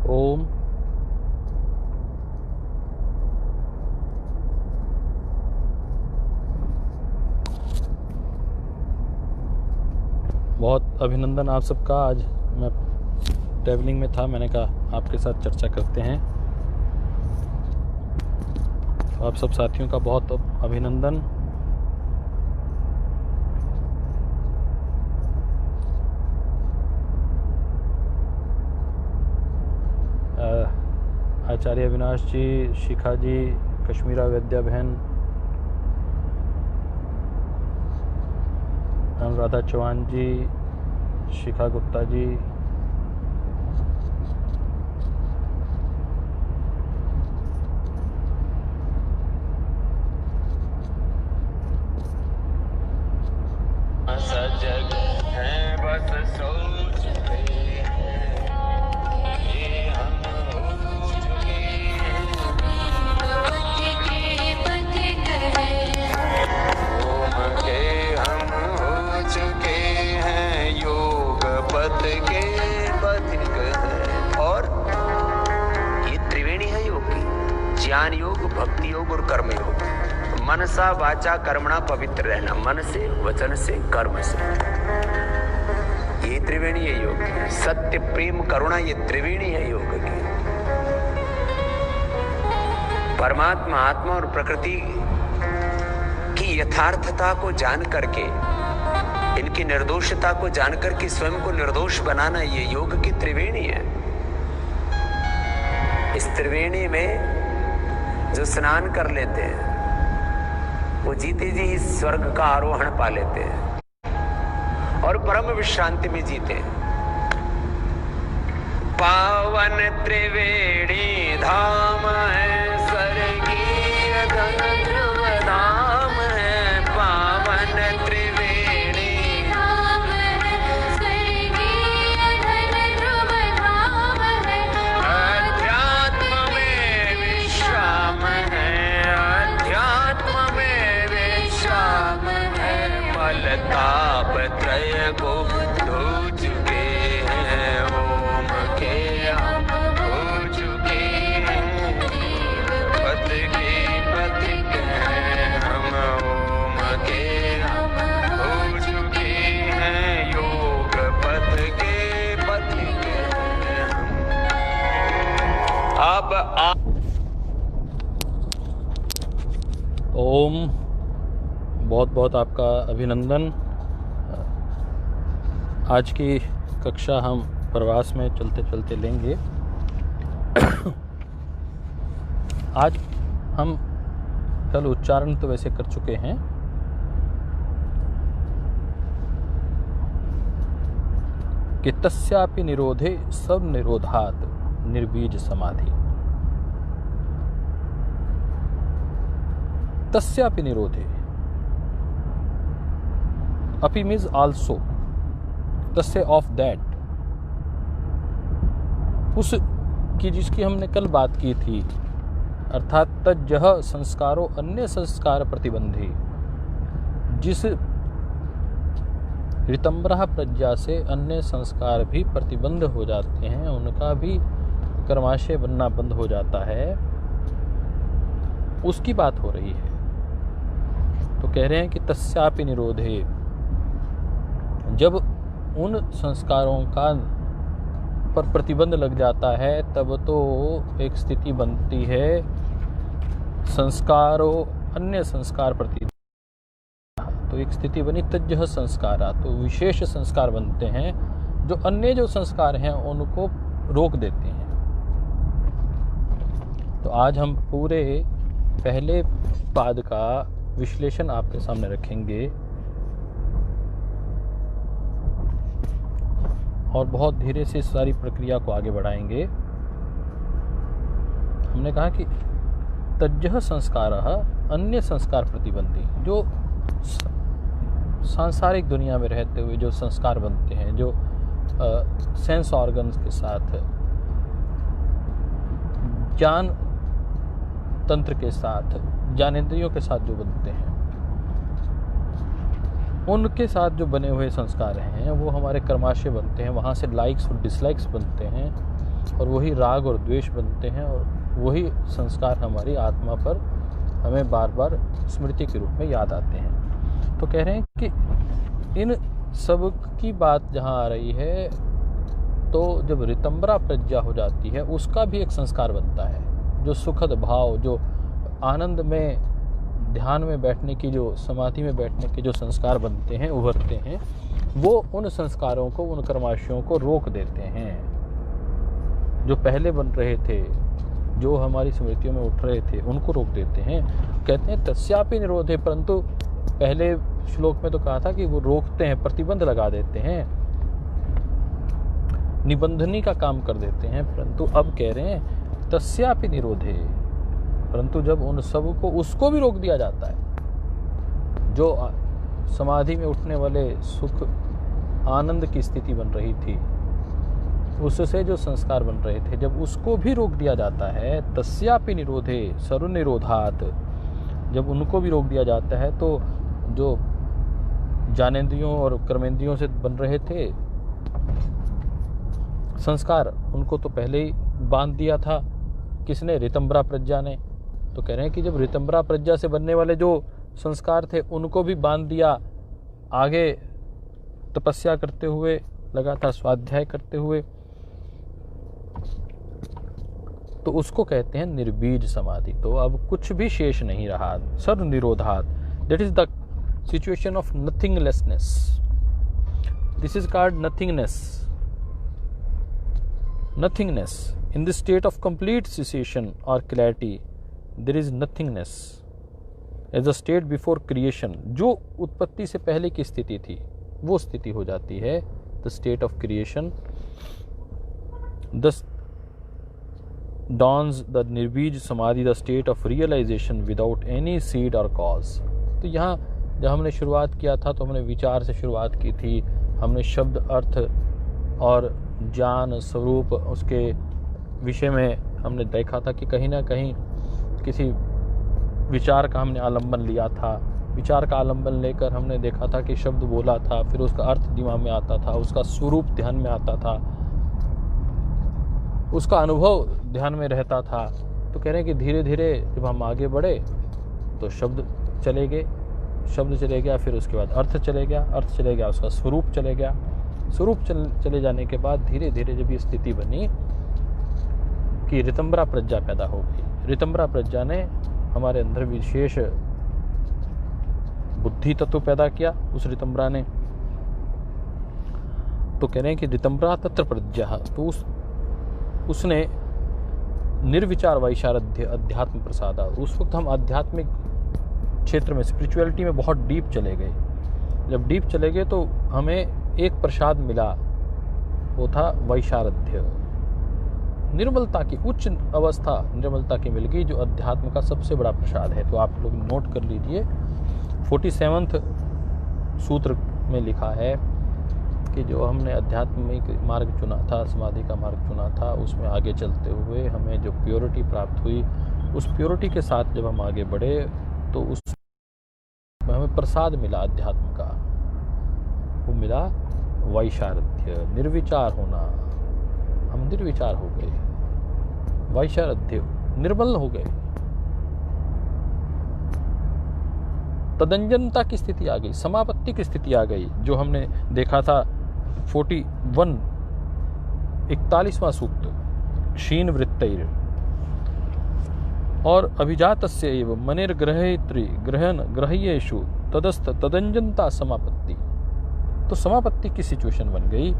ओम। बहुत अभिनंदन आप सबका। आज मैं ट्रैवलिंग में था, मैंने कहा आपके साथ चर्चा करते हैं। तो आप सब साथियों का बहुत अभिनंदन। आचार्य अविनाश जी, शिखा जी, कश्मीरा विद्या बहन, अनुराधा चौहान जी, शिखा गुप्ता जी, सजग है बस सोच पे ये हम हो चुके हैं, ओम के हम हो चुके हैं, योग पथ के पथिक हैं। और ये त्रिवेणी है योग की, ज्ञान योग, भक्ति योग और कर्म योग। मनसा वाचा कर्मणा पवित्र रहना, मन से, वचन से, कर्म से, ये त्रिवेणी है योग की। सत्य, प्रेम, करुणा, ये त्रिवेणी है योग की। परमात्मा, आत्मा और प्रकृति की यथार्थता को जान करके, इनकी निर्दोषता को जान करके स्वयं को निर्दोष बनाना, ये योग की त्रिवेणी है। इस त्रिवेणी में जो स्नान कर लेते हैं वो जीते जी इस स्वर्ग का आरोहण पा लेते हैं और परम विश्रांति में जीते हैं। पावन त्रिवेणी धाम है, स्वर्गीय धन ध्रुव धाम है। पावन त्रिवेणी धाम है, स्वर्गीय धन ध्रुव धाम है। अध्यात्म में विश्राम है, अध्यात्म में ताप त्रय को धो चुके हैं, ओम के हम हो चुके हैं, पथ के पथिक हैं हम, ओम के हम हो चुके हैं, योग पथ के पथिक हैं हम। अब ओम। बहुत बहुत आपका अभिनंदन। आज की कक्षा हम प्रवास में चलते चलते लेंगे। आज हम कल उच्चारण तो वैसे कर चुके हैं। कि तस्यापि निरोधे सब निरोधात निर्बीज समाधि। तस्यापि निरोधे, अपि means also, तस्य ऑफ दैट, उस की जिसकी हमने कल बात की थी, अर्थात तज्जह संस्कारो अन्य संस्कार प्रतिबंधी। जिस ऋतंबरा प्रज्ञा से अन्य संस्कार भी प्रतिबंध हो जाते हैं, उनका भी कर्माशय बनना बंद हो जाता है, उसकी बात हो रही है। तो कह रहे हैं कि तस्यापि निरोधे, जब उन संस्कारों का पर प्रतिबंध लग जाता है तब तो एक स्थिति बनती है संस्कारों अन्य संस्कार प्रति। तो एक स्थिति बनी तज्जह संस्कारा, तो विशेष संस्कार बनते हैं जो अन्य जो संस्कार हैं उनको रोक देते हैं। तो आज हम पूरे पहले पाद का विश्लेषण आपके सामने रखेंगे और बहुत धीरे से इस सारी प्रक्रिया को आगे बढ़ाएंगे। हमने कहा कि तज्जह संस्कार अन्य संस्कार प्रतिबंधी, जो सांसारिक दुनिया में रहते हुए जो संस्कार बनते हैं, जो सेंस ऑर्गन्स के साथ, ज्ञान तंत्र के साथ, ज्ञानेंद्रियों के साथ जो बनते हैं, उनके साथ जो बने हुए संस्कार हैं वो हमारे कर्माशय बनते हैं। वहाँ से लाइक्स और डिसलाइक्स बनते हैं और वही राग और द्वेष बनते हैं, और वही संस्कार हमारी आत्मा पर हमें बार बार स्मृति के रूप में याद आते हैं। तो कह रहे हैं कि इन सब की बात जहाँ आ रही है, तो जब ऋतंबरा प्रज्ञा हो जाती है उसका भी एक संस्कार बनता है। जो सुखद भाव, जो आनंद में ध्यान में बैठने की, जो समाधि में बैठने के जो संस्कार बनते हैं, उभरते हैं, वो उन संस्कारों को, उन कर्माशयों को रोक देते हैं जो पहले बन रहे थे, जो हमारी स्मृतियों में उठ रहे थे, उनको रोक देते हैं। कहते हैं तस्यापि निरोधे, परंतु पहले श्लोक में तो कहा था कि वो रोकते हैं, प्रतिबंध लगा देते हैं, निबंधनी का काम कर देते हैं, परंतु अब कह रहे हैं तस्यापि निरोधे, परंतु जब उन सब को, उसको भी रोक दिया जाता है। जो समाधि में उठने वाले सुख आनंद की स्थिति बन रही थी, उससे जो संस्कार बन रहे थे, जब उसको भी रोक दिया जाता है, तस्यापि निरोधे सर्वनिरोधात्, जब उनको भी रोक दिया जाता है, तो जो ज्ञानेंद्रियों और कर्मेंद्रियों से बन रहे थे संस्कार, उनको तो पहले ही बांध दिया था। किसने? ऋतंबरा प्रज्ञा ने। तो कह रहे हैं कि जब ऋतंबरा प्रज्ञा से बनने वाले जो संस्कार थे, उनको भी बांध दिया, आगे तपस्या करते हुए, लगातार स्वाध्याय करते हुए, तो उसको कहते हैं निर्बीज समाधि। तो अब कुछ भी शेष नहीं रहा, सर्व निरोधात्, that is the situation of nothinglessness. This is called nothingness. Nothingness. In the state of complete cessation or clarity, there is nothingness as a state before creation. जो उत्पत्ति से पहले की स्थिति थी, वो स्थिति हो जाती है the state of creation. Thus dawns the Nirbij Samadhi, the state of realization without any seed or cause. तो यहाँ जब हमने शुरुआत किया था, तो हमने विचार से शुरुआत की थी, हमने शब्द, अर्थ और ज्ञान स्वरूप, उसके विषय में हमने देखा था कि कहीं ना कहीं किसी विचार का हमने आलंबन लिया था। विचार का आलंबन लेकर हमने देखा था कि शब्द बोला था, फिर उसका अर्थ दिमाग में आता था, उसका स्वरूप ध्यान में आता था, उसका अनुभव ध्यान में रहता था। तो कह रहे हैं कि धीरे धीरे जब हम आगे बढ़े, तो शब्द चले गए, शब्द चले गया, फिर उसके बाद अर्थ चले गया, अर्थ चले गया, उसका स्वरूप चले गया, स्वरूप चले जाने के बाद धीरे धीरे जब ये स्थिति बनी कि ऋतंबरा प्रज्ञा पैदा हो गई। ऋतंबरा प्रज्ञा ने हमारे अंदर विशेष बुद्धि तत्व पैदा किया, उस ऋतंबरा ने। तो कह रहे हैं कि ऋतंबरा तत्र प्रज्ञा, तो उसने निर्विचार वैशारध्य अध्यात्म प्रसादा। उस वक्त हम आध्यात्मिक क्षेत्र में, स्पिरिचुअलिटी में बहुत डीप चले गए। जब डीप चले गए तो हमें एक प्रसाद मिला, वो था वैशारध्य, निर्मलता की उच्च अवस्था, निर्मलता की मिल गई, जो अध्यात्म का सबसे बड़ा प्रसाद है। तो आप लोग नोट कर लीजिए, 47वें सूत्र में लिखा है कि जो हमने आध्यात्मिक मार्ग चुना था, समाधि का मार्ग चुना था, उसमें आगे चलते हुए हमें जो प्योरिटी प्राप्त हुई, उस प्योरिटी के साथ जब हम आगे बढ़े, तो उस हमें प्रसाद मिला अध्यात्म का, वो मिला वैशारध्य, निर्विचार होना। हम निर्विचार हो गए, वैशारध्य, निर्मल हो गए, तदंजनता की स्थिति आ गई, समापत्ति की स्थिति आ गई। जो हमने देखा था 41वां सूक्त, क्षीण वृत्तैर और अभिजातस्य एव मनिर्ग्रहयित्री ग्रह्येषु तदस्थ तदंजनता समापत्ति। तो समापत्ति की सिचुएशन बन गई।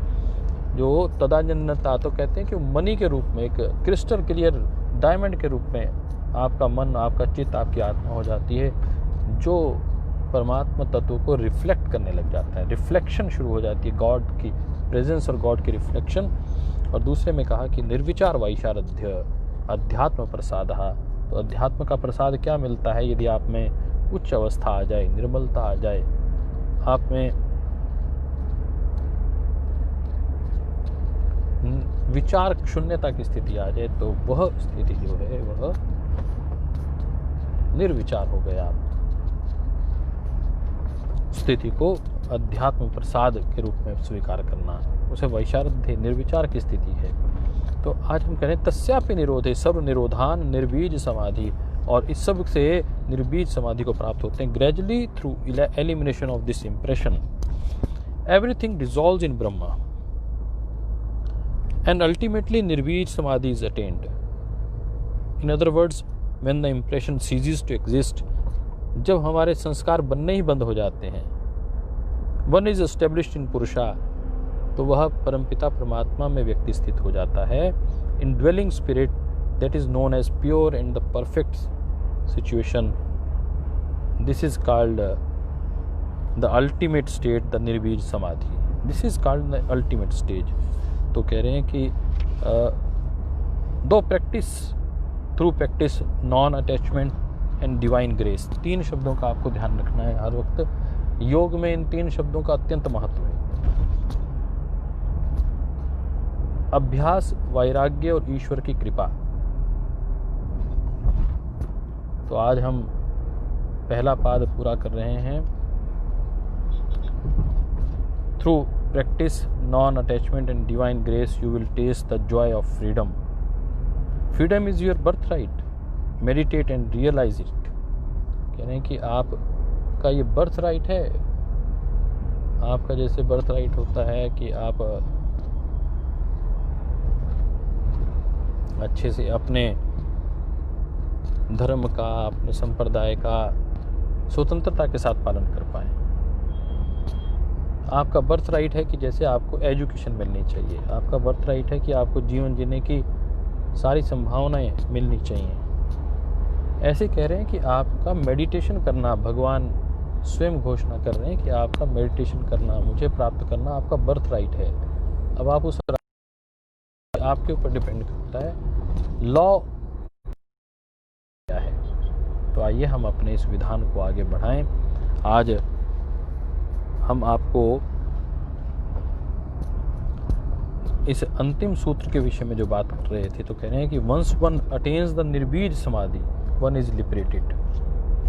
जो तदाजन्यता, तो कहते हैं कि मणि के रूप में, एक क्रिस्टल क्लियर डायमंड के रूप में आपका मन, आपका चित्त, आपकी आत्मा हो जाती है, जो परमात्मा तत्व को रिफ्लेक्ट करने लग जाता है। रिफ्लेक्शन शुरू हो जाती है, गॉड की प्रेजेंस और गॉड की रिफ्लेक्शन। और दूसरे में कहा कि निर्विचार वैशारध्य अध्यात्म प्रसाद। तो अध्यात्म का प्रसाद क्या मिलता है? यदि आप में उच्च अवस्था आ जाए, निर्मलता आ जाए, आप में विचार शून्यता की स्थिति आ जाए, तो वह स्थिति जो है वह निर्विचार हो गया। आप स्थिति को अध्यात्म प्रसाद के रूप में स्वीकार करना, उसे वैशारध्य निर्विचार की स्थिति है। तो आज हम कह रहे हैं तस्यापि निरोधे सर्व निरोधान निर्बीज समाधि, और इस सब से निर्बीज समाधि को प्राप्त होते हैं। Gradually through elimination of this impression everything dissolves in Brahma and ultimately nirbeej samadhi is attained. In other words, when the impression ceases to exist, जब हमारे संस्कार बनने ही बंद हो जाते हैं, वन इज एस्टेब्लिश्ड इन पुरुषा, तो वह परमपिता परमात्मा में व्यक्ति स्थित हो जाता है। Indwelling spirit that is known as pure and the perfect situation, this is called the ultimate state, the निर्बीज samadhi, this is called the ultimate stage. तो कह रहे हैं कि दो practice, through practice non attachment and divine grace, 3 शब्दों का आपको ध्यान रखना है हर वक्त। योग में इन 3 शब्दों का अत्यंत महत्व है। अभ्यास, वैराग्य और ईश्वर की कृपा। तो आज हम पहला पाद पूरा कर रहे हैं। Through practice non attachment and divine grace you will taste the joy of freedom. Freedom is your birth right, meditate and realise it. कह रहे हैं कि आपका ये बर्थ राइट है। आपका जैसे बर्थ राइट होता है कि आप अच्छे से अपने धर्म का, अपने संप्रदाय का स्वतंत्रता के साथ पालन कर पाएं। आपका बर्थ राइट है कि जैसे आपको एजुकेशन मिलनी चाहिए। आपका बर्थ राइट है कि आपको जीवन जीने की सारी संभावनाएं मिलनी चाहिए। ऐसे कह रहे हैं कि आपका मेडिटेशन करना, भगवान स्वयं घोषणा कर रहे हैं कि आपका मेडिटेशन करना, मुझे प्राप्त करना आपका बर्थ राइट है। अब आप उस आपके ऊपर डिपेंड करता है लॉ क्या है। तो आइए हम अपने इस विधान को आगे बढ़ाएं। आज हम आपको इस अंतिम सूत्र के विषय में जो बात कर रहे थे, तो कह रहे हैं कि once one attains the निर्बीज samadhi, one is liberated,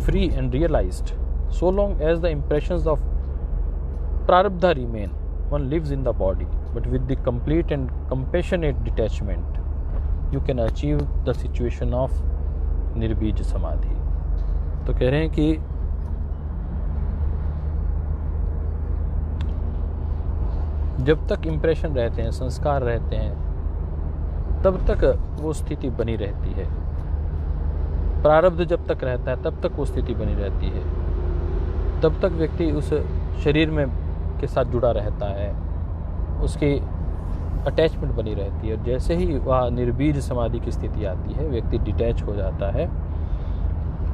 free and realised. So long as the impressions of prarabdha remain, one lives in the body, but with the complete and compassionate detachment, you can achieve the situation of nirbij samadhi. तो कह रहे हैं कि जब तक impression रहते हैं, संस्कार रहते हैं, तब तक वो स्थिति बनी रहती है। प्रारब्ध जब तक रहता है तब तक वो स्थिति बनी रहती है। तब तक व्यक्ति उस शरीर में के साथ जुड़ा रहता है, उसकी अटैचमेंट बनी रहती है। और जैसे ही वह निर्बीज समाधि की स्थिति आती है, व्यक्ति डिटैच हो जाता है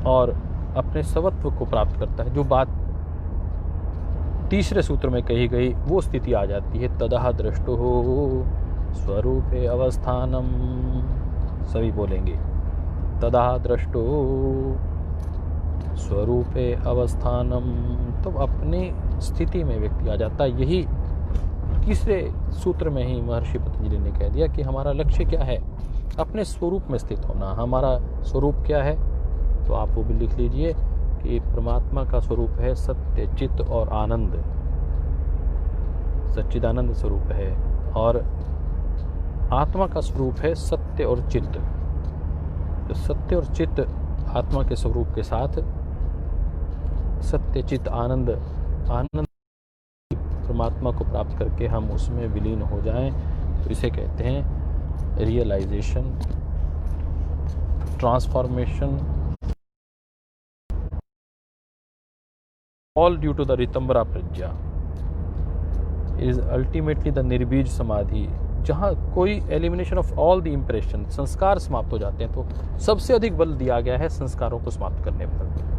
और अपने स्वत्व को प्राप्त करता है। जो बात तीसरे सूत्र में कही गई वो स्थिति आ जाती है। तदा दृष्टो स्वरूपे अवस्थानम, सभी बोलेंगे तदा दृष्टो स्वरूपे अवस्थानम। तो अपनी स्थिति में व्यक्ति आ जाता है। यही तीसरे सूत्र में ही महर्षि पतंजलि ने कह दिया कि हमारा लक्ष्य क्या है, अपने स्वरूप में स्थित होना। हमारा स्वरूप क्या है, तो आप वो भी लिख लीजिए कि परमात्मा का स्वरूप है सत्य, चित्त और आनंद, सच्चिदानंद स्वरूप है। और आत्मा का स्वरूप है सत्य और चित्त। तो सत्य और चित्त आत्मा के स्वरूप के साथ सत्य, चित्त, आनंद परमात्मा को प्राप्त करके हम उसमें विलीन हो जाएं, तो इसे कहते हैं realization, transformation, all due to the ritambhara prajna. Is ultimately the निर्बीज samadhi, जहाँ कोई elimination of all the impression, संस्कार समाप्त हो जाते हैं। तो सबसे अधिक बल दिया गया है संस्कारों को समाप्त करने पर।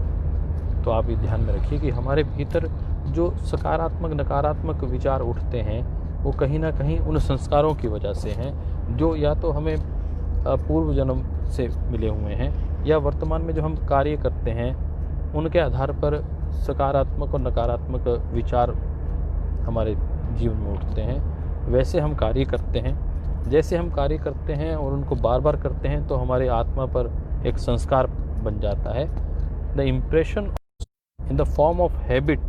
तो आप ये ध्यान में रखिए कि हमारे भीतर जो सकारात्मक नकारात्मक विचार उठते हैं, वो कहीं ना कहीं उन संस्कारों की वजह से हैं, जो या तो हमें पूर्व जन्म से मिले हुए हैं, या वर्तमान में जो हम कार्य करते हैं उनके आधार पर सकारात्मक और नकारात्मक विचार हमारे जीवन में उठते हैं। वैसे हम कार्य करते हैं, जैसे हम कार्य करते हैं और उनको बार बार करते हैं, तो हमारे आत्मा पर एक संस्कार बन जाता है। The impression in the form of habit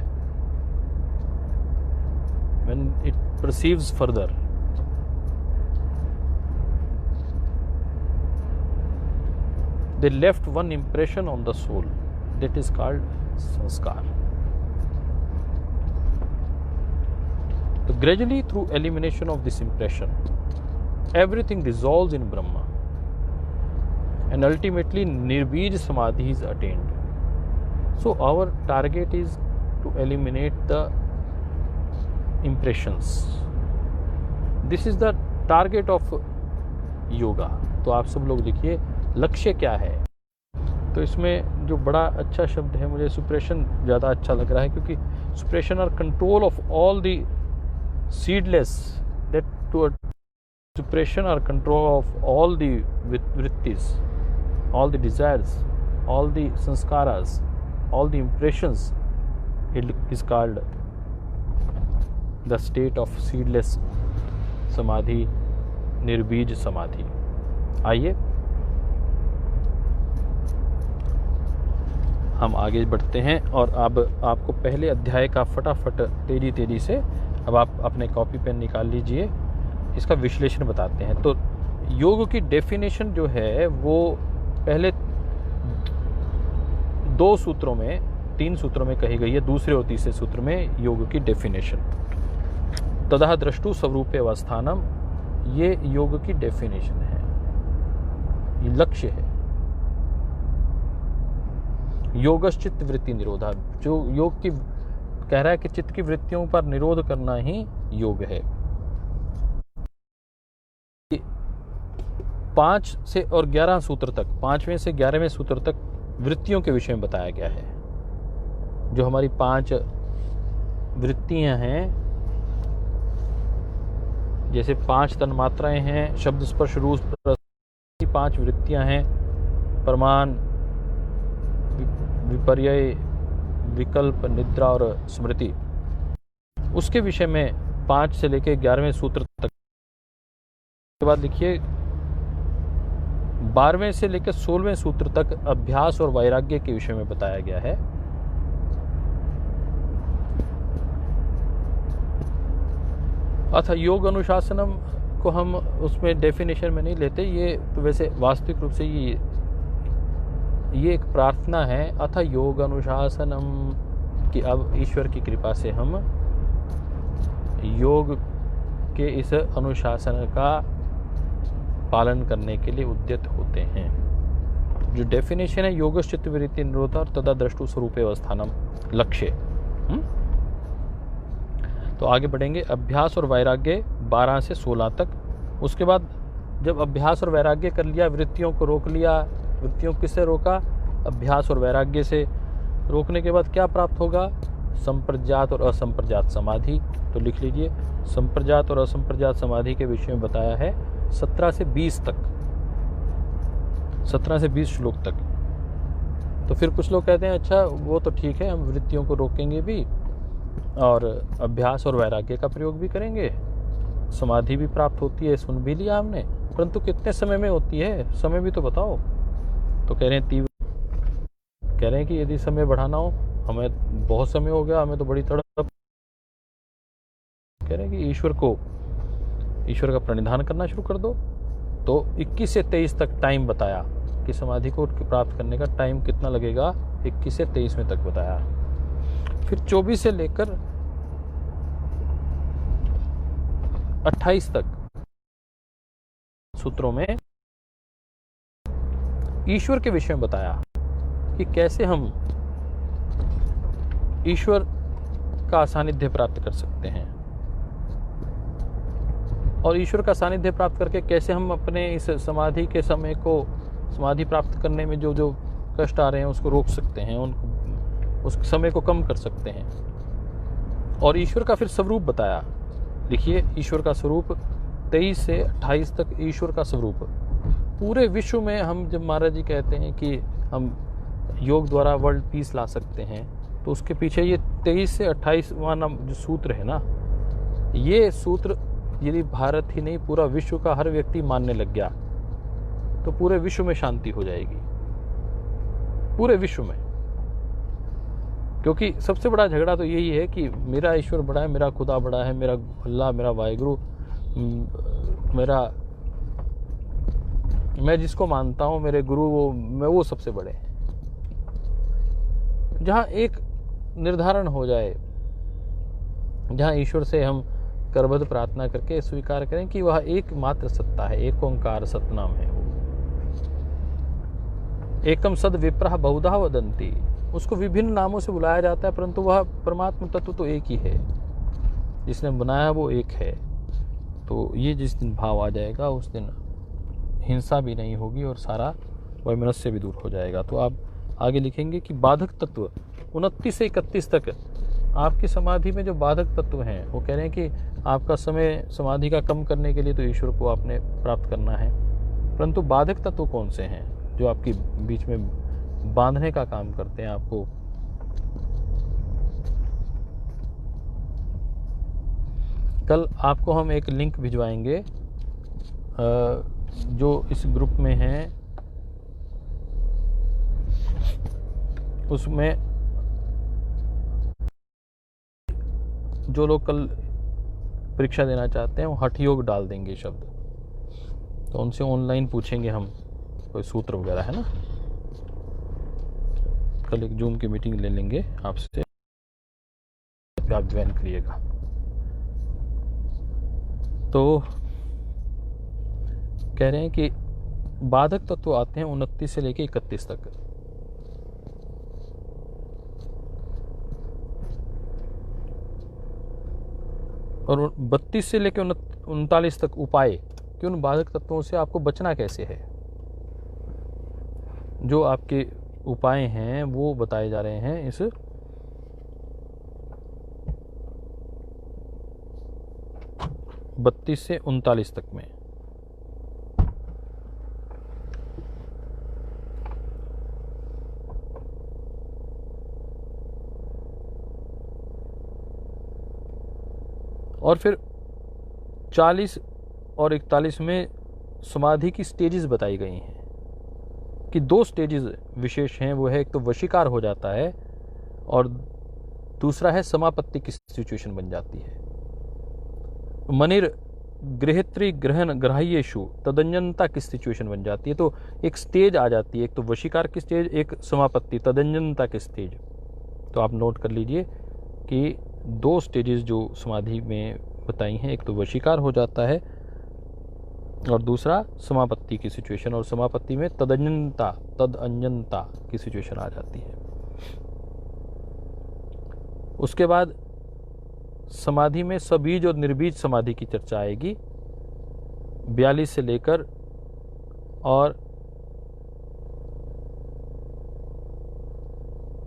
when it perceives further, they left one impression on the soul, that is called sanskar. So gradually, through elimination of this impression, everything dissolves in Brahma, and ultimately Nirbij Samadhi is attained. So our target is to eliminate the impressions. This is the target of yoga. तो आप सब लोग लिखिए लक्ष्य क्या है. तो इसमें जो बड़ा अच्छा शब्द है, मुझे सुप्रेशन ज़्यादा अच्छा लग रहा है, क्योंकि सुप्रेशन और control of all the seedless, that too suppression or control of all the vrittis, all the desires, all the sanskaras, all the impressions, it is called the state of seedless samadhi, nirbij samadhi. आइए हम आगे बढ़ते हैं, और अब आपको पहले अध्याय का फटाफट तेजी से अब आप अपने कॉपी पेन निकाल लीजिए, इसका विश्लेषण बताते हैं. तो योग की डेफिनेशन जो है वो पहले 2 सूत्रों में, 3 सूत्रों में कही गई है. दूसरे और तीसरे सूत्र में योग की डेफिनेशन तदा द्रष्टु स्वरूपे अवस्थानम, ये योग की डेफिनेशन है, ये लक्ष्य है. योगश्चित्त वृत्ति निरोधा, जो योग की कह रहा है कि चित्त की वृत्तियों पर निरोध करना ही योग है. 5 से और 11 सूत्र तक, 5वें से 11वें सूत्र तक वृत्तियों के विषय में बताया गया है. जो हमारी 5 वृत्तियां हैं, जैसे 5 तन्मात्राएं हैं, शब्द स्पर्श रूप, 5 वृत्तियां हैं, प्रमाण, विपर्यय, विकल्प, निद्रा और स्मृति. उसके विषय में 5 से लेकर 11वें सूत्र तक. के बाद लिखिए 12वें से लेकर 16वें सूत्र तक अभ्यास और वैराग्य के विषय में बताया गया है. अतः योग अनुशासनम को हम उसमें डेफिनेशन में नहीं लेते, ये तो वैसे वास्तविक रूप से ये एक प्रार्थना है. अतः योग अनुशासनम कि अब ईश्वर की कृपा से हम योग के इस अनुशासन का पालन करने के लिए उद्यत होते हैं. जो डेफिनेशन है योगश्चित्त वृत्ति निरोधा और तदा द्रष्टु स्वरूपे अवस्थानम, लक्ष्य. तो आगे बढ़ेंगे. अभ्यास और वैराग्य 12 से 16 तक. उसके बाद जब अभ्यास और वैराग्य कर लिया, वृत्तियों को रोक लिया, वृत्तियों किससे रोका? अभ्यास और वैराग्य से. रोकने के बाद क्या प्राप्त होगा? संप्रज्ञात और असंप्रज्ञात समाधि. तो लिख लीजिए, संप्रज्ञात और असंप्रज्ञात समाधि के विषय में बताया है 17 से 20 तक, 17 से 20 श्लोक तक. तो फिर कुछ लोग कहते हैं अच्छा वो तो ठीक है, हम वृत्तियों को रोकेंगे भी और अभ्यास और वैराग्य का प्रयोग भी करेंगे, समाधि भी प्राप्त होती है, सुन भी लिया हमने, परंतु कितने समय में होती है, समय भी तो बताओ. तो कह रहे हैं कह रहे हैं कि यदि समय बढ़ाना हो, हमें बहुत समय हो गया, हमें तो बड़ी तड़प. कह रहे हैं कि ईश्वर का प्रणिधान करना शुरू कर दो. तो 21 से 23 तक टाइम बताया कि समाधि को प्राप्त करने का टाइम कितना लगेगा, 21 से 23 में तक बताया. फिर 24 से लेकर 28 तक सूत्रों में ईश्वर के विषय में बताया कि कैसे हम ईश्वर का सानिध्य प्राप्त कर सकते हैं, और ईश्वर का सानिध्य प्राप्त करके कैसे हम अपने इस समाधि के समय को, समाधि प्राप्त करने में जो जो कष्ट आ रहे हैं उसको रोक सकते हैं, उनको उस समय को कम कर सकते हैं. और ईश्वर का फिर स्वरूप बताया. लिखिए, ईश्वर का स्वरूप 23 से 28 तक ईश्वर का स्वरूप. पूरे विश्व में हम जब महाराज जी कहते हैं कि हम योग द्वारा वर्ल्ड पीस ला सकते हैं, तो उसके पीछे ये 23 से 28वां जो सूत्र है ना, ये सूत्र यदि भारत ही नहीं पूरा विश्व का हर व्यक्ति मानने लग गया तो पूरे विश्व में शांति हो जाएगी, पूरे विश्व में. क्योंकि सबसे बड़ा झगड़ा तो यही है कि मेरा ईश्वर बड़ा है, मेरा खुदा बड़ा है, मेरा अल्लाह, मेरा वाहिगुरु, मेरा मैं जिसको मानता हूँ मेरे गुरु, वो सबसे बड़े हैं। जहाँ एक निर्धारण हो जाए, जहाँ ईश्वर से हम करबद्ध प्रार्थना करके स्वीकार करें कि वह एकमात्र सत्ता है, एक ओंकार सतनाम है वो। एकम सद विप्रह बहुधा वदंती, उसको विभिन्न नामों से बुलाया जाता है परंतु वह परमात्मा तत्व तो एक ही है, जिसने बनाया वो एक है। तो ये जिस दिन भाव आ जाएगा उस दिन हिंसा भी नहीं होगी और सारा वैमनस्य भी दूर हो जाएगा। तो आप आगे लिखेंगे कि बाधक तत्व 29 से 31 तक आपकी समाधि में जो बाधक तत्व हैं वो कह रहे हैं कि आपका समय समाधि का कम करने के लिए तो ईश्वर को आपने प्राप्त करना है, परंतु बाधक तत्व कौन से हैं जो आपकी बीच में बांधने का काम करते हैं आपको। कल आपको हम एक लिंक भिजवाएंगे जो इस ग्रुप में है, उसमें जो लोग कल परीक्षा देना चाहते हैं वो हठ योग डाल देंगे शब्द, तो उनसे ऑनलाइन पूछेंगे हम कोई सूत्र वगैरह, है ना। कल एक जूम की मीटिंग ले लेंगे आपसे, आप ज्वाइन करिएगा। तो कह रहे हैं कि बाधक तत्व आते हैं 29 से लेकर 31 तक। और 32 से लेकर 39 तक उपाय कि उन बाधक तत्वों से आपको बचना कैसे है। जो आपके उपाय हैं वो बताए जा रहे हैं इस 32 से 39 तक में। और फिर 40 और 41 में समाधि की स्टेजेस बताई गई हैं कि 2 स्टेजेस विशेष हैं। वो है एक तो वशीकार हो जाता है और दूसरा है समापत्ति की सिचुएशन बन जाती है। मनिर गृहित्री ग्रहण ग्राह्येषु तदन्यनता की सिचुएशन बन जाती है। तो एक स्टेज आ जाती है, एक तो वशीकार की स्टेज, एक समापत्ति तदन्यनता की स्टेज। तो आप नोट कर लीजिए कि 2 स्टेजेस जो समाधि में बताई हैं, एक तो वशीकार हो जाता है और दूसरा समापत्ति की सिचुएशन। और समापत्ति में तदन्यनता की सिचुएशन आ जाती है। उसके बाद समाधि में सबीज और निर्बीज समाधि की चर्चा आएगी 42 से लेकर और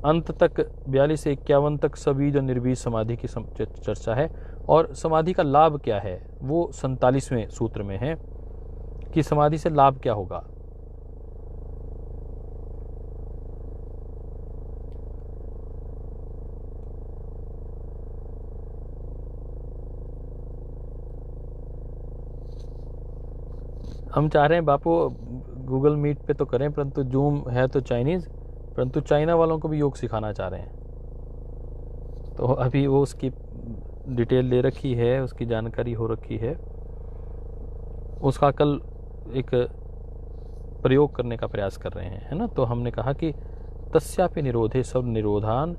अंत तक 42 से 51 तक सबीज और निर्बीज समाधि की चर्चा है। और समाधि का लाभ क्या है वो 47वें सूत्र में है कि समाधि से लाभ क्या होगा। हम चाह रहे हैं बापू गूगल मीट पे तो करें, परंतु जूम है तो चाइनीज़, परंतु चाइना वालों को भी योग सिखाना चाह रहे हैं। तो अभी वो उसकी डिटेल ले रखी है, उसकी जानकारी हो रखी है, उसका कल एक प्रयोग करने का प्रयास कर रहे हैं, है ना। तो हमने कहा कि तस्यापि निरोधे सब निरोधान,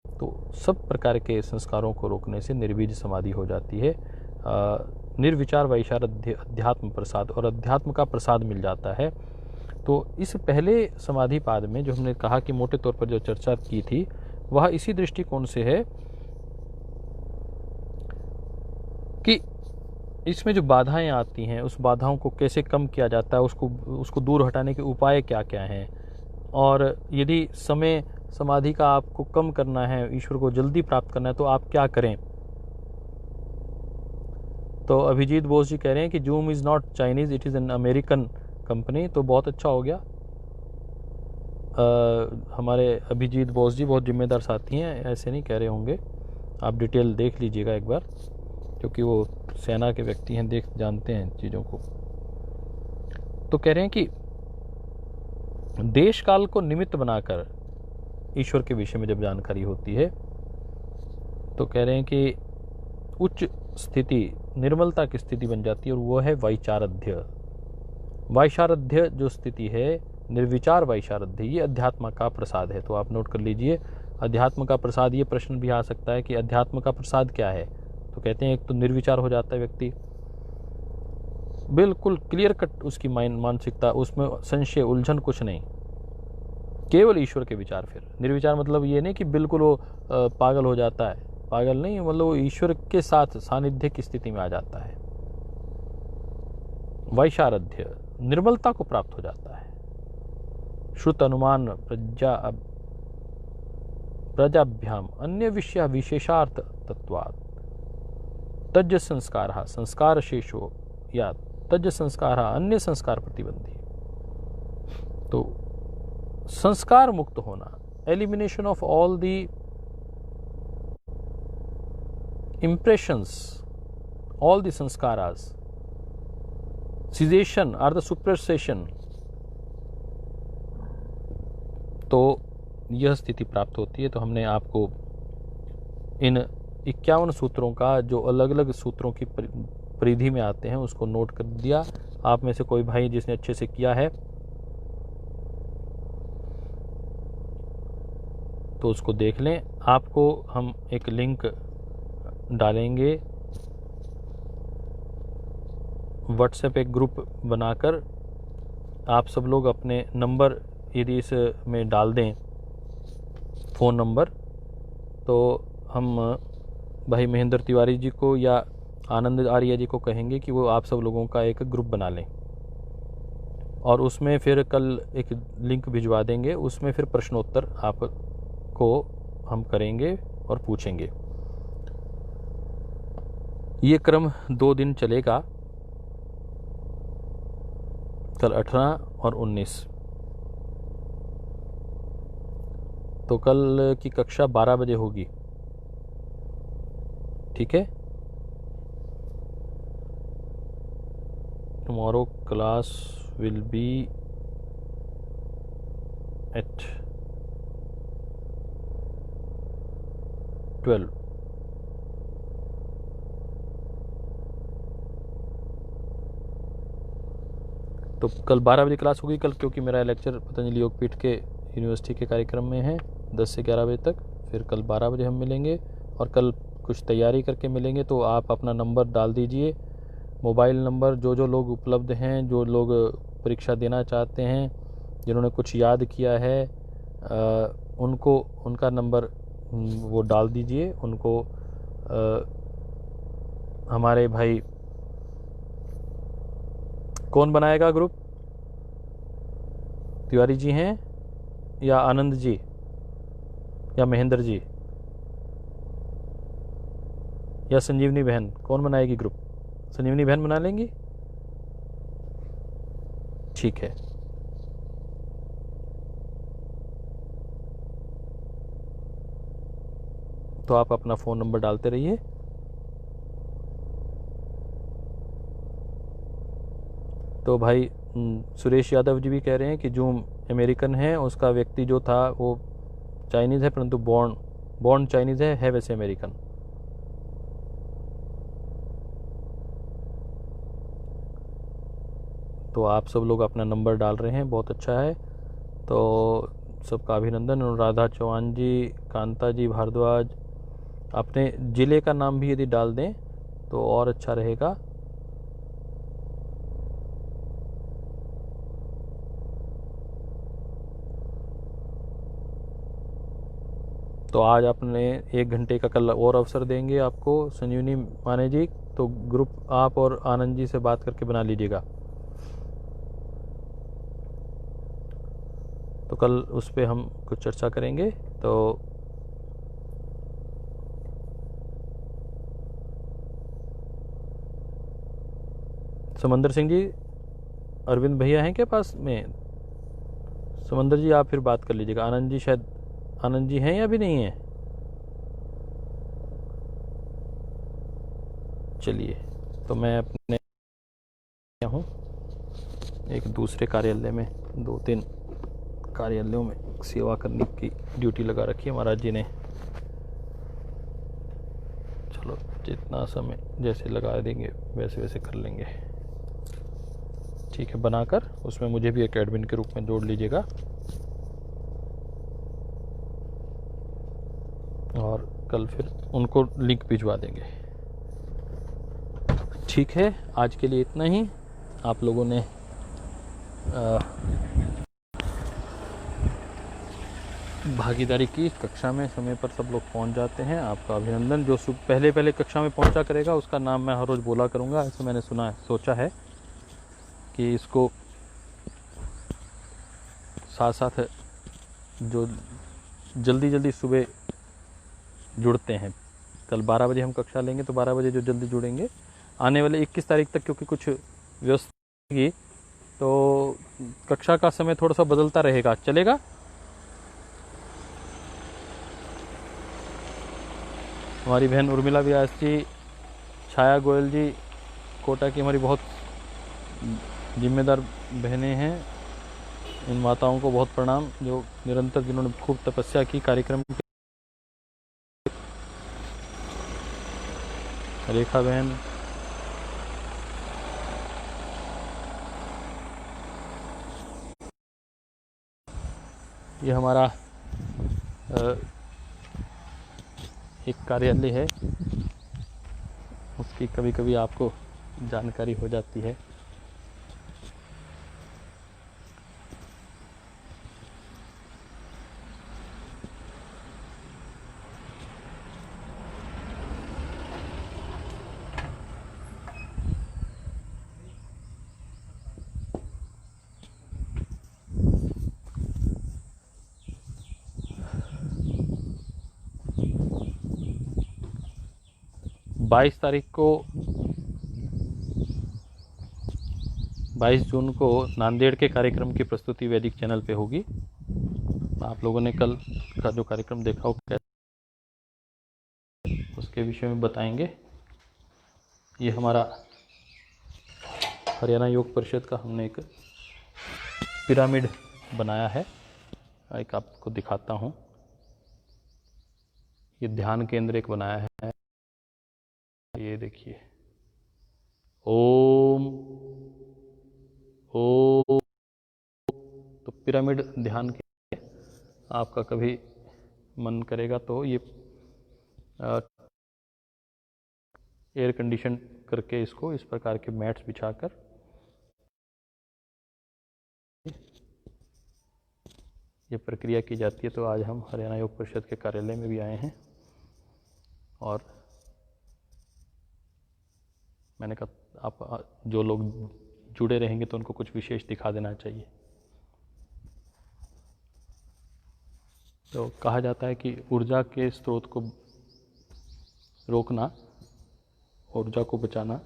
तो सब प्रकार के संस्कारों को रोकने से निर्बीज समाधि हो जाती है। निर्विचार वैचार अध्यात्म प्रसाद, और अध्यात्म का प्रसाद मिल जाता है। तो इस पहले समाधि पाद में जो हमने कहा कि मोटे तौर पर जो चर्चा की थी वह इसी दृष्टिकोण से है कि इसमें जो बाधाएं आती हैं उस बाधाओं को कैसे कम किया जाता है, उसको दूर हटाने के उपाय क्या क्या हैं, और यदि समय समाधि का आपको कम करना है, ईश्वर को जल्दी प्राप्त करना है, तो आप क्या करें। तो अभिजीत बोस जी कह रहे हैं कि zoom is not Chinese, it is an American company. तो बहुत अच्छा हो गया। हमारे अभिजीत बोस जी बहुत जिम्मेदार साथी हैं, ऐसे नहीं कह रहे होंगे। आप डिटेल देख लीजिएगा एक बार, क्योंकि वो सेना के व्यक्ति हैं, जानते हैं चीज़ों को। तो कह रहे हैं कि देश काल को निमित्त बनाकर ईश्वर के विषय में जब जानकारी होती है तो कह रहे हैं कि उच्च स्थिति निर्मलता की स्थिति बन जाती है, और वो है वैचारध्य। वैशारध्य जो स्थिति है, निर्विचार वैशारध्य, ये अध्यात्म का प्रसाद है। तो आप नोट कर लीजिए, अध्यात्म का प्रसाद। ये प्रश्न भी आ सकता है कि अध्यात्म का प्रसाद क्या है। तो कहते हैं एक तो निर्विचार हो जाता है व्यक्ति, बिल्कुल क्लियर कट उसकी मानसिकता, उसमें संशय उलझन कुछ नहीं, केवल ईश्वर के विचार। फिर निर्विचार मतलब ये नहीं कि बिल्कुल वो पागल हो जाता है, पागल नहीं, मतलब वो ईश्वर के साथ सानिध्य की स्थिति में आ जाता है। वैशारध्य निर्मलता को प्राप्त हो जाता है। श्रुत अनुमान प्रजाभ्याम अन्य विषय विशेषार्थ तत्वात् तज्ज संस्कार संस्कार शेषो या तज्ज संस्कार अन्य संस्कार प्रतिबंधी। तो संस्कार मुक्त होना, elimination of all the impressions, all the sanskaras, cessation or the suppression, तो यह स्थिति प्राप्त होती है। तो हमने आपको इन 51 सूत्रों का, जो अलग अलग सूत्रों की परिधि में आते हैं, उसको नोट कर दिया। आप में से कोई भाई जिसने अच्छे से किया है तो उसको देख लें। आपको हम एक लिंक डालेंगे, व्हाट्सएप एक ग्रुप बनाकर आप सब लोग अपने नंबर यदि इस में डाल दें, फ़ोन नंबर, तो हम भाई महेंद्र तिवारी जी को या आनंद आर्य जी को कहेंगे कि वो आप सब लोगों का एक ग्रुप बना लें, और उसमें फिर कल एक लिंक भिजवा देंगे। उसमें फिर प्रश्नोत्तर आपको हम करेंगे और पूछेंगे। ये क्रम 2 दिन चलेगा, कल 18 और 19। तो कल की कक्षा 12 बजे होगी, ठीक है। Tomorrow class will be at 12। तो कल 12 बजे क्लास होगी कल, क्योंकि मेरा लेक्चर पतंजलि योगपीठ के यूनिवर्सिटी के कार्यक्रम में है 10 से 11 बजे तक। फिर कल 12 बजे हम मिलेंगे, और कल कुछ तैयारी करके मिलेंगे। तो आप अपना नंबर डाल दीजिए, मोबाइल नंबर, जो लोग उपलब्ध हैं, जो लोग परीक्षा देना चाहते हैं, जिन्होंने कुछ याद किया है, उनको उनका नंबर वो डाल दीजिए। उनको हमारे भाई कौन बनाएगा ग्रुप? तिवारी जी हैं या आनंद जी या महेंद्र जी या संजीवनी बहन? कौन बनाएगी ग्रुप? संजीवनी बहन बना लेंगी, ठीक है। तो आप अपना फ़ोन नंबर डालते रहिए। तो भाई सुरेश यादव जी भी कह रहे हैं कि जो अमेरिकन है उसका व्यक्ति जो था वो चाइनीज़ है, परंतु बॉर्न चाइनीज़ है वैसे अमेरिकन। तो आप सब लोग अपना नंबर डाल रहे हैं, बहुत अच्छा है। तो सबका अभिनंदन। राधा चौहान जी, कांता जी भारद्वाज, अपने ज़िले का नाम भी यदि डाल दें तो और अच्छा रहेगा। तो आज आपने 1 घंटे का कल और अवसर देंगे आपको संजीवनी माने जी। तो ग्रुप आप और आनंद जी से बात करके बना लीजिएगा। तो कल उस पर हम कुछ चर्चा करेंगे। तो समंदर सिंह जी, अरविंद भैया हैं क्या पास में? समंदर जी आप फिर बात कर लीजिएगा। आनंद जी, शायद आनंद जी हैं या भी नहीं हैं? चलिए, तो मैं अपने हूँ एक दूसरे कार्यालय में, 2-3 कार्यालयों में सेवा करने की ड्यूटी लगा रखी है महाराज जी ने। चलो, जितना समय जैसे लगा देंगे वैसे वैसे कर लेंगे। ठीक है, बनाकर उसमें मुझे भी एक एडमिन के रूप में जोड़ लीजिएगा और कल फिर उनको लिंक भिजवा देंगे। ठीक है, आज के लिए इतना ही। आप लोगों ने भागीदारी की। कक्षा में समय पर सब लोग पहुंच जाते हैं, आपका अभिनंदन। जो पहले कक्षा में पहुंचा करेगा उसका नाम मैं हर रोज़ बोला करूंगा, ऐसे मैंने सुना है, सोचा है कि इसको साथ साथ जो जल्दी सुबह जुड़ते हैं, कल 12 बजे हम कक्षा लेंगे, तो 12 बजे जो जल्दी जुड़ेंगे आने वाले 21 तारीख तक, क्योंकि कुछ व्यवस्था होगी तो कक्षा का समय थोड़ा सा बदलता रहेगा, चलेगा। हमारी बहन उर्मिला व्यास जी, छाया गोयल जी, कोटा की हमारी बहुत जिम्मेदार बहनें हैं। इन माताओं को बहुत प्रणाम जो निरंतर, जिन्होंने खूब तपस्या की कार्यक्रम की। रेखा बहन, ये हमारा एक कार्यालय है, उसकी कभी कभी आपको जानकारी हो जाती है। बाईस जून को नांदेड़ के कार्यक्रम की प्रस्तुति वैदिक चैनल पे होगी। आप लोगों ने कल का जो कार्यक्रम देखा हो उसके विषय में बताएंगे। ये हमारा हरियाणा योग परिषद का हमने एक पिरामिड बनाया है, एक आपको दिखाता हूँ। ये ध्यान केंद्र एक बनाया है, ये देखिए, ओम ओम। तो पिरामिड ध्यान के, आपका कभी मन करेगा तो ये एयर कंडीशन करके इसको इस प्रकार के मैट्स बिछाकर ये प्रक्रिया की जाती है। तो आज हम हरियाणा योग परिषद के कार्यालय में भी आए हैं और मैंने कहा आप जो लोग जुड़े रहेंगे तो उनको कुछ विशेष दिखा देना चाहिए। तो कहा जाता है कि ऊर्जा के स्रोत को रोकना, ऊर्जा को बचाना,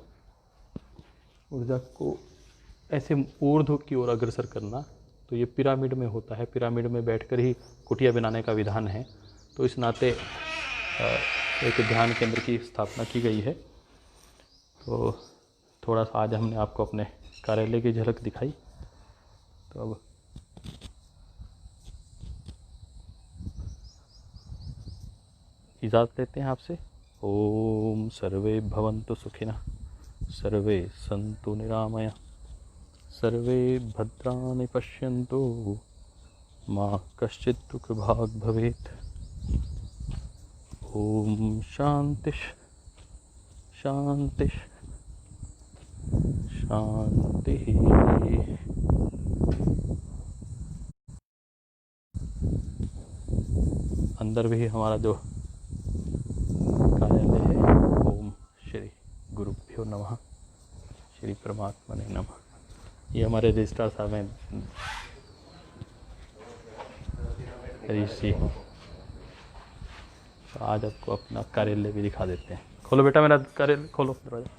ऊर्जा को ऐसे ऊर्ध्व की ओर अग्रसर करना, तो ये पिरामिड में होता है। पिरामिड में बैठकर ही कुटिया बनाने का विधान है। तो इस नाते एक ध्यान केंद्र की स्थापना की गई है। तो थोड़ा सा आज हमने आपको अपने कार्यालय की झलक दिखाई। तो अब इजाज़त लेते हैं आपसे। ओम सर्वे भवन्तु सुखिनः, सर्वे सन्तु निरामया, सर्वे भद्राणि पश्यन्तु, मा कश्चित् दुःखभाग् भवेत्। ओम शांति शांति शांति। अंदर भी हमारा जो कार्यालय है, ओम श्री गुरुभ्यो नमः, श्री परमात्मने नमः। ये हमारे रजिस्ट्रार साहब हैं, ऋषि। तो आज आपको अपना कार्यालय भी दिखा देते हैं। खोलो बेटा मेरा कार्यालय, खोलो दरवाजा।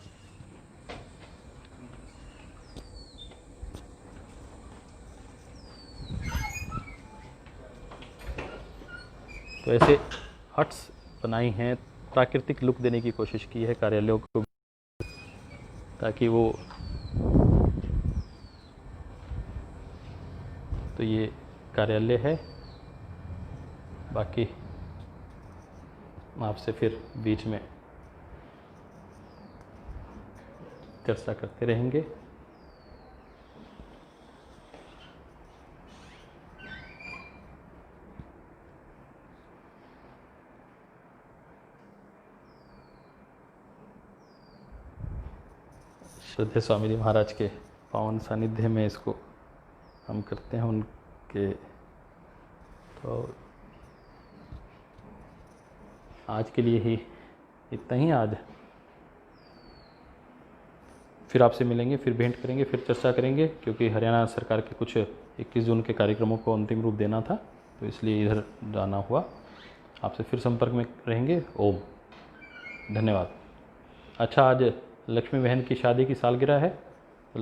तो ऐसे हट्स बनाई हैं, प्राकृतिक लुक देने की कोशिश की है कार्यालयों को, ताकि वो, तो ये कार्यालय है। बाकी आपसे फिर बीच में चर्चा करते रहेंगे। श्रद्धेय स्वामी जी महाराज के पावन सानिध्य में इसको हम करते हैं उनके। तो आज के लिए ही इतना ही। आज फिर आपसे मिलेंगे, फिर भेंट करेंगे, फिर चर्चा करेंगे, क्योंकि हरियाणा सरकार के कुछ 21 जून के कार्यक्रमों को अंतिम रूप देना था, तो इसलिए इधर जाना हुआ। आपसे फिर संपर्क में रहेंगे। ओम, धन्यवाद। अच्छा, आज लक्ष्मी बहन की शादी की सालगिरह है, तो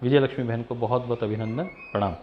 विजय लक्ष्मी बहन को बहुत बहुत अभिनंदन, प्रणाम।